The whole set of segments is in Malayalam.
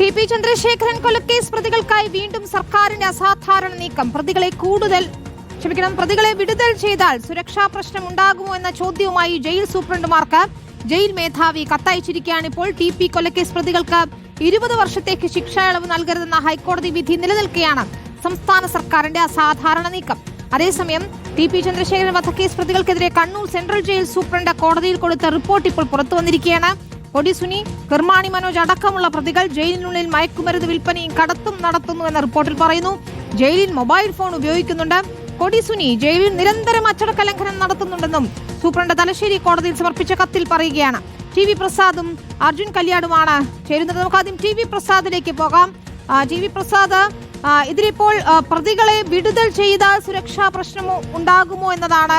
ടി.പി. ചന്ദ്രശേഖരൻ കൊലക്കേസ് പ്രതികൾക്കായി വീണ്ടും സർക്കാരിന്റെ അസാധാരണ നീക്കം. പ്രതികളെ വിടുതൽ ചെയ്താൽ സുരക്ഷാ പ്രശ്നം ഉണ്ടാകുമോ എന്ന ചോദ്യവുമായി ജയിൽ സൂപ്രണ്ടുമാർക്ക് ജയിൽ മേധാവി കത്തയച്ചിരിക്കുകയാണ്. ഇപ്പോൾ ടി.പി. കൊലക്കേസ് പ്രതികൾക്ക് 20 വർഷത്തേക്ക് ശിക്ഷാ ഇളവ് നൽകരുതെന്ന ഹൈക്കോടതി വിധി നിലനിൽക്കെയാണ് സംസ്ഥാന സർക്കാരിന്റെ അസാധാരണ നീക്കം. അതേസമയം ടി.പി. ചന്ദ്രശേഖരൻ വധക്കേസ് പ്രതികൾക്കെതിരെ കണ്ണൂർ സെൻട്രൽ ജയിൽ സൂപ്രണ്ട് കോടതിയിൽ കൊടുത്ത റിപ്പോർട്ട് ഇപ്പോൾ പുറത്തു വന്നിരിക്കുകയാണ്. കൊടിസുനി, കിർമാണി മനോജ് അടക്കമുള്ള പ്രതികൾ ജയിലിനുള്ളിൽ മയക്കുമരുന്ന് വിൽപ്പനയും കടത്തും നടത്തുന്നുവെന്ന റിപ്പോർട്ടിൽ പറയുന്നു. ജയിലിൽ മൊബൈൽ ഫോൺ ഉപയോഗിക്കുന്നുണ്ട്. കൊടിസുനി ജയിലിൽ നിരന്തരം അച്ചടക്ക ലംഘനം നടത്തുന്നുണ്ടെന്നും സൂപ്രണ്ട് തലശ്ശേരി കോടതിയിൽ സമർപ്പിച്ച കത്തിൽ പറയുകയാണ്. ടി.വി. പ്രസാദും അർജുൻ കല്യാടുമാണ് ചേരുന്നത്. നമുക്ക് ആദ്യം ടി.വി. പ്രസാദിലേക്ക് പോകാം. ടി.വി. പ്രസാദ്, ഇതിലിപ്പോൾ പ്രതികളെ വിടുതൽ ചെയ്താൽ സുരക്ഷാ പ്രശ്നമോ ഉണ്ടാകുമോ എന്നതാണ്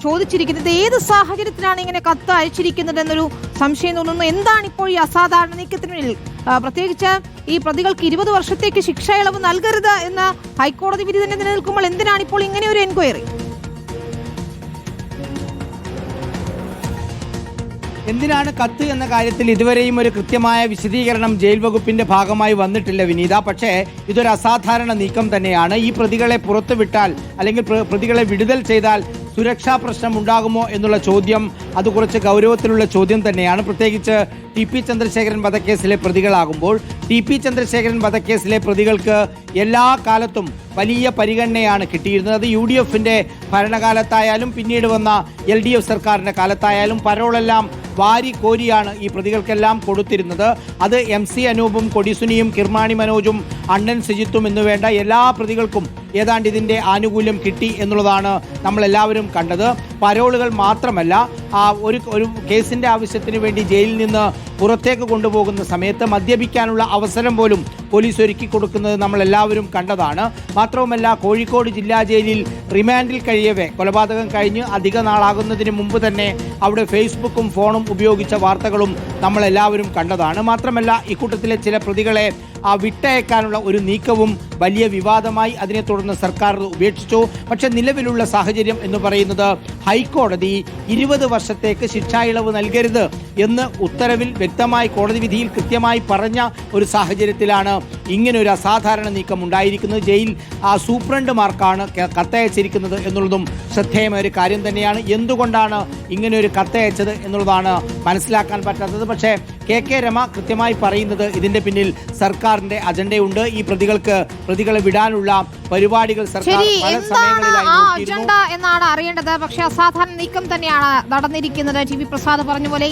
ചോദിച്ചിരിക്കുന്നത്. ഏത് സാഹചര്യത്തിലാണ് ഇങ്ങനെ കത്ത് അയച്ചിരിക്കുന്നത് എന്നൊരു സംശയം തോന്നുന്നു. എന്താണ് ഇപ്പോൾ ഈ അസാധാരണ നീക്കത്തിന് പിന്നിൽ? പ്രത്യേകിച്ച് ഈ പ്രതികൾക്ക് 20 വർഷത്തേക്ക് ശിക്ഷ ഇളവ് നൽകരുത് എന്ന ഹൈക്കോടതി വിധി തന്നെ നിലനിൽക്കുമ്പോൾ എന്തിനാണ് ഇപ്പോൾ ഇങ്ങനെ ഒരു എൻക്വയറി? എന്തിനാണ് കത്ത് എന്ന കാര്യത്തിൽ ഇതുവരെയും ഒരു കൃത്യമായ വിശദീകരണം ജയിൽ വകുപ്പിന്റെ ഭാഗമായി വന്നിട്ടില്ല വിനീത. പക്ഷേ ഇതൊരു അസാധാരണ നീക്കം തന്നെയാണ്. ഈ പ്രതികളെ പുറത്തുവിട്ടാൽ അല്ലെങ്കിൽ പ്രതികളെ വിടുതൽ ചെയ്താൽ സുരക്ഷാ പ്രശ്നം ഉണ്ടാകുമോ എന്നുള്ള ചോദ്യം അത് കുറച്ച് ഗൗരവത്തിലുള്ള ചോദ്യം തന്നെയാണ്. പ്രത്യേകിച്ച് ടി.പി. ചന്ദ്രശേഖരൻ വധക്കേസിലെ പ്രതികളാകുമ്പോൾ ടി.പി. ചന്ദ്രശേഖരൻ വധക്കേസിലെ പ്രതികൾക്ക് എല്ലാ കാലത്തും വലിയ പരിഗണനയാണ് കിട്ടിയിരുന്നത്. അത് UDFന്റെ ഭരണകാലത്തായാലും പിന്നീട് വന്ന LDF സർക്കാരിൻ്റെ കാലത്തായാലും പരോളെല്ലാം വാരി കോരിയാണ് ഈ പ്രതികൾക്കെല്ലാം കൊടുത്തിരുന്നത്. അത് MC അനൂപും കൊടിസുനിയും കിർമാണി മനോജും അണ്ണൻ സുജിത്തും എന്നുവേണ്ട എല്ലാ പ്രതികൾക്കും ഏതാണ്ട് ഇതിൻ്റെ ആനുകൂല്യം കിട്ടി എന്നുള്ളതാണ് നമ്മളെല്ലാവരും കണ്ടത്. പരോളുകൾ മാത്രമല്ല, ഒരു കേസിൻ്റെ ആവശ്യത്തിന് വേണ്ടി ജയിലിൽ നിന്ന് പുറത്തേക്ക് കൊണ്ടുപോകുന്ന സമയത്ത് മദ്യപിക്കാനുള്ള അവസരം പോലും പോലീസ് ഒരുക്കി കൊടുക്കുന്നത് നമ്മളെല്ലാവരും കണ്ടതാണ്. മാത്രവുമല്ല, കോഴിക്കോട് ജില്ലാ ജയിലിൽ റിമാൻഡിൽ കഴിയവേ കൊലപാതകം കഴിഞ്ഞ് അധിക നാളാകുന്നതിന് മുമ്പ് തന്നെ അവിടെ ഫേസ്ബുക്കും ഫോണും ഉപയോഗിച്ച വാർത്തകളും നമ്മളെല്ലാവരും കണ്ടതാണ്. മാത്രമല്ല, ഇക്കൂട്ടത്തിലെ ചില പ്രതികളെ വിട്ടയക്കാനുള്ള ഒരു നീക്കവും വലിയ വിവാദമായി. അതിനെ തുടർന്ന് സർക്കാർ ഉപേക്ഷിച്ചു. പക്ഷേ നിലവിലുള്ള സാഹചര്യം എന്ന് പറയുന്നത് ഹൈക്കോടതി 20 വർഷത്തേക്ക് ശിക്ഷാ ഇളവ് നൽകരുത് എന്ന് ഉത്തരവിൽ വ്യക്തമായി കോടതി വിധിയിൽ കൃത്യമായി പറഞ്ഞ ഒരു സാഹചര്യത്തിലാണ് ഇങ്ങനെ ഒരു അസാധാരണ നീക്കം ഉണ്ടായിരിക്കുന്നത്. ജയിൽ സൂപ്രണ്ടുമാർക്കാണ് കത്തയച്ചിരിക്കുന്നത് എന്നുള്ളതും ശ്രദ്ധേയമായ ഒരു കാര്യം തന്നെയാണ്. എന്തുകൊണ്ടാണ് ഇങ്ങനെ ഒരു കത്തയച്ചത് എന്നുള്ളതാണ് മനസ്സിലാക്കാൻ പറ്റാത്തത്. പക്ഷേ കെ രമ കൃത്യമായി പറയുന്നത് ഇതിന്റെ പിന്നിൽ സർക്കാരിന്റെ അജണ്ടയുണ്ട്. ഈ പ്രതികളെ വിടാനുള്ള പരിപാടികൾ സർക്കാർ പല സമയങ്ങളിലായി എന്നാണ് അറിയേണ്ടത്. പക്ഷേ അസാധാരണ നീക്കം തന്നെയാണ് നടന്നിരിക്കുന്നത്. ടി.വി. പ്രസാദ് പറഞ്ഞ പോലെ